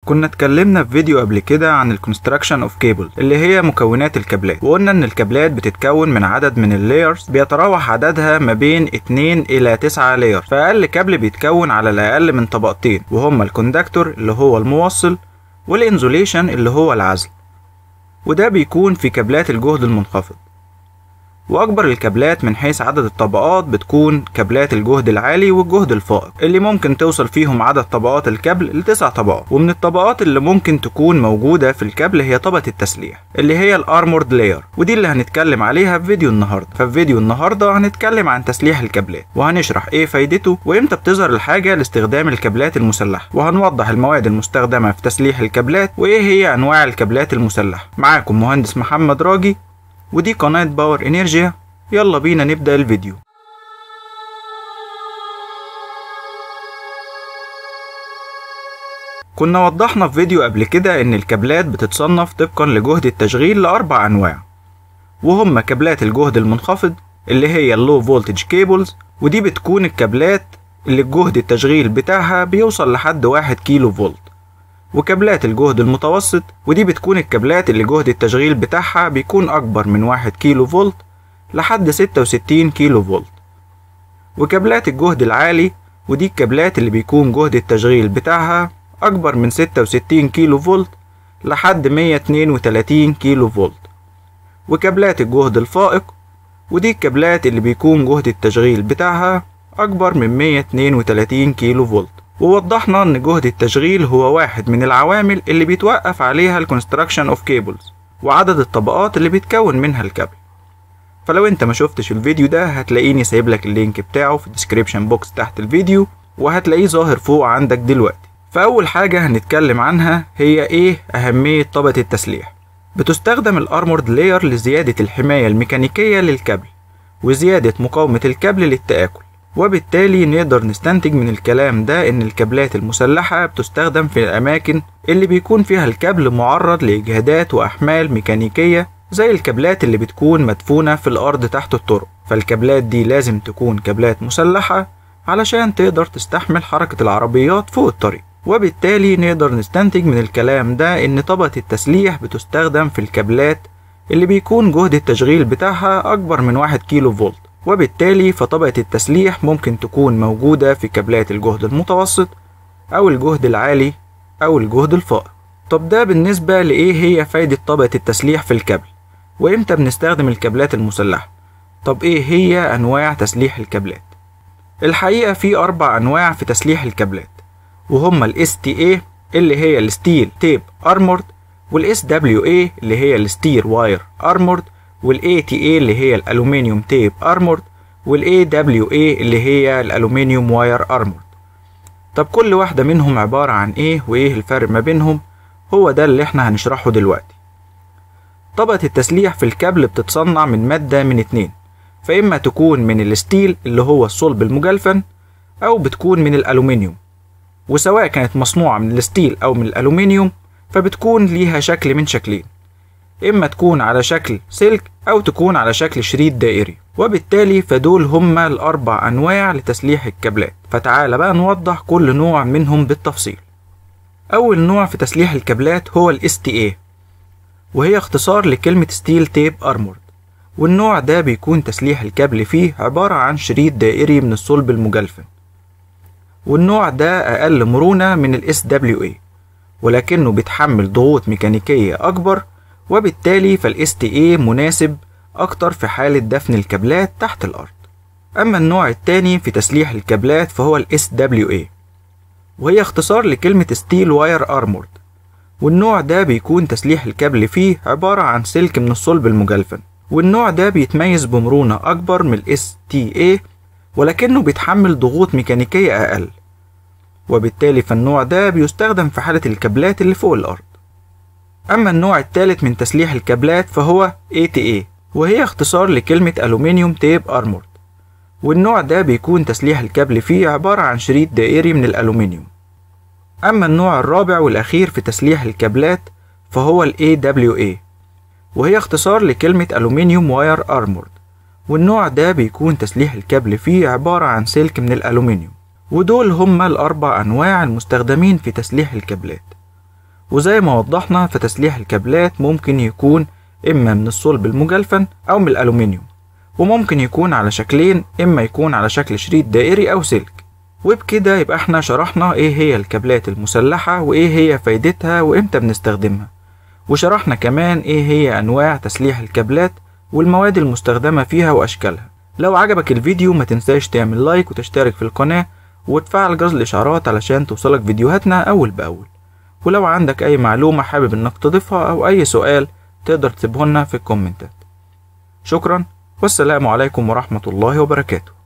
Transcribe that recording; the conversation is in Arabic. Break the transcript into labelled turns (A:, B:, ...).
A: كنا اتكلمنا في فيديو قبل كده عن الكونستراكشن اوف كيبل اللي هي مكونات الكابلات، وقلنا ان الكابلات بتتكون من عدد من اللايرز بيتراوح عددها ما بين 2 إلى 9 لاير، فأقل كابل بيتكون على الأقل من طبقتين وهما الكوندكتور اللي هو الموصل والانزوليشن اللي هو العزل، وده بيكون في كابلات الجهد المنخفض. واكبر الكابلات من حيث عدد الطبقات بتكون كابلات الجهد العالي والجهد الفائق اللي ممكن توصل فيهم عدد طبقات الكابل ل9 طبقات. ومن الطبقات اللي ممكن تكون موجودة في الكابل هي طبقة التسليح اللي هي الارمورد لاير، ودي اللي هنتكلم عليها في فيديو النهارده. ففي فيديو النهارده هنتكلم عن تسليح الكابلات، وهنشرح ايه فايدته وامتى بتظهر الحاجة لاستخدام الكابلات المسلحة، وهنوضح المواد المستخدمة في تسليح الكابلات وايه هي انواع الكابلات المسلحة. معاكم مهندس محمد راجي، ودي قناة باور انرجيا. يلا بينا نبدأ الفيديو. كنا وضحنا في فيديو قبل كده ان الكابلات بتتصنف طبقا لجهد التشغيل لأربع انواع، وهم كابلات الجهد المنخفض اللي هي اللو فولتج كيبلز، ودي بتكون الكابلات اللي الجهد التشغيل بتاعها بيوصل لحد 1 كيلو فولت، وكابلات الجهد المتوسط، ودي بتكون الكابلات اللي جهد التشغيل بتاعها بيكون أكبر من 1 كيلو فولت لحد 66 كيلو فولت، وكابلات الجهد العالي، ودي الكابلات اللي بيكون جهد التشغيل بتاعها أكبر من 66 كيلو فولت لحد 132 كيلو فولت، وكابلات الجهد الفائق، ودي الكابلات اللي بيكون جهد التشغيل بتاعها أكبر من 132 كيلو فولت. ووضحنا ان جهد التشغيل هو واحد من العوامل اللي بيتوقف عليها الكونستراكشن اوف كيبلز وعدد الطبقات اللي بيتكون منها الكابل. فلو انت ما شفتش الفيديو ده هتلاقيني سايب لك اللينك بتاعه في الديسكريبشن بوكس تحت الفيديو، وهتلاقيه ظاهر فوق عندك دلوقتي. فاول حاجة هنتكلم عنها هي ايه اهمية طبقة التسليح. بتستخدم الارمورد لاير لزيادة الحماية الميكانيكية للكابل وزيادة مقاومة الكابل للتآكل، وبالتالي نقدر نستنتج من الكلام ده ان الكابلات المسلحة بتستخدم في الاماكن اللي بيكون فيها الكابل معرض لاجهادات واحمال ميكانيكية، زي الكابلات اللي بتكون مدفونة في الارض تحت الطرق. فالكابلات دي لازم تكون كابلات مسلحة علشان تقدر تستحمل حركة العربيات فوق الطريق، وبالتالي نقدر نستنتج من الكلام ده ان طبقة التسليح بتستخدم في الكابلات اللي بيكون جهد التشغيل بتاعها اكبر من 1 كيلو فولت، وبالتالي فطبقة التسليح ممكن تكون موجودة في كابلات الجهد المتوسط أو الجهد العالي أو الجهد الفائق. طب ده بالنسبة لإيه هي فايدة طبقة التسليح في الكابل، وإمتى بنستخدم الكابلات المسلحة؟ طب إيه هي أنواع تسليح الكابلات؟ الحقيقة في 4 أنواع في تسليح الكابلات، وهما ال STA اللي هي الستيل تيب أرمورد، وال SWA اللي هي الستير واير أرمورد، وال ATA اللي هي الألومنيوم تيب أرمورد، وال AWA اللي هي الألومنيوم واير أرمورد. طب كل واحدة منهم عبارة عن إيه وإيه الفرق ما بينهم؟ هو ده اللي إحنا هنشرحه دلوقتي. طبقة التسليح في الكابل بتتصنع من مادة من 2، فإما تكون من الستيل اللي هو الصلب المجلفن، أو بتكون من الألومنيوم، وسواء كانت مصنوعة من الستيل أو من الألومنيوم فبتكون ليها شكل من شكلين، إما تكون على شكل سلك أو تكون على شكل شريط دائري، وبالتالي فدول هما ال4 أنواع لتسليح الكابلات. فتعال بقى نوضح كل نوع منهم بالتفصيل. أول نوع في تسليح الكابلات هو ال STA، وهي اختصار لكلمة ستيل تيب أرمورد، والنوع ده بيكون تسليح الكابل فيه عبارة عن شريط دائري من الصلب المجلفن، والنوع ده أقل مرونة من ال SWA ولكنه بيتحمل ضغوط ميكانيكية أكبر، وبالتالي فال STA مناسب أكتر في حالة دفن الكابلات تحت الأرض. أما النوع التاني في تسليح الكابلات فهو ال SWA، وهي اختصار لكلمة ستيل واير أرمورد، والنوع ده بيكون تسليح الكابل فيه عبارة عن سلك من الصلب المجلفن، والنوع ده بيتميز بمرونة أكبر من ال STA ولكنه بيتحمل ضغوط ميكانيكية أقل، وبالتالي فالنوع ده بيستخدم في حالة الكابلات اللي فوق الأرض. أما النوع الثالث من تسليح الكابلات فهو ATA، وهي اختصار لكلمة ألومنيوم تيب أرمورد، والنوع ده بيكون تسليح الكابل فيه عبارة عن شريط دائري من الألومنيوم. أما النوع الرابع والأخير في تسليح الكابلات فهو ال AWA، وهي اختصار لكلمة ألومنيوم واير أرمورد، والنوع ده بيكون تسليح الكابل فيه عبارة عن سلك من الألومنيوم. ودول هما ال4 أنواع المستخدمين في تسليح الكابلات. وزي ما وضحنا فتسليح الكابلات ممكن يكون إما من الصلب المجلفن أو من الألومنيوم، وممكن يكون على شكلين، إما يكون على شكل شريط دائري أو سلك. وبكده يبقى احنا شرحنا ايه هي الكابلات المسلحة وايه هي فايدتها وامتى بنستخدمها، وشرحنا كمان ايه هي انواع تسليح الكابلات والمواد المستخدمة فيها واشكالها. لو عجبك الفيديو ما تنساش تعمل لايك وتشترك في القناة وتفعل جرس الاشعارات علشان توصلك فيديوهاتنا اول باول. ولو عندك اي معلومة حابب انك تضيفها او اي سؤال تقدر تسيبه لنا في الكومنتات. شكرا والسلام عليكم ورحمة الله وبركاته.